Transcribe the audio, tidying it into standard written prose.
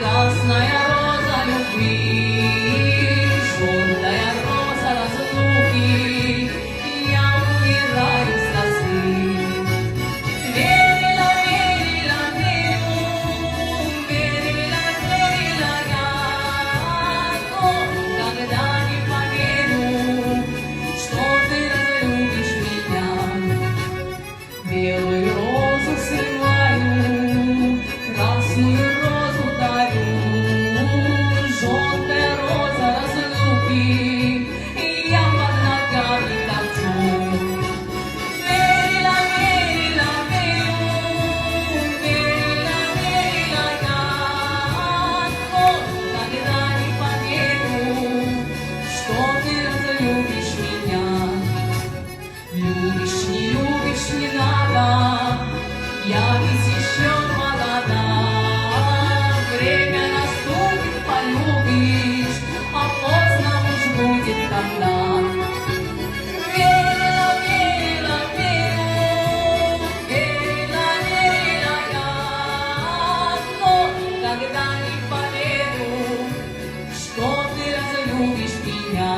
Красная роза любви, желтая роза разлуки, я умираю с тоски. Верила, верила, верила я, но когда не поверю, что ты разлюбишь меня. Белую розу срываю, красную розу дарю, желтая роза разлуки, и я под ногами топчу. Верила, верила, верила я, но когда не поверю, что ты разлюбишь меня. Любишь, не любишь, не надо, я ведь еще молода. Время наступит, полюбишь, а поздно уж будет тогда. Верила, верила, верила я, но когда не поверю, что ты разлюбишь меня.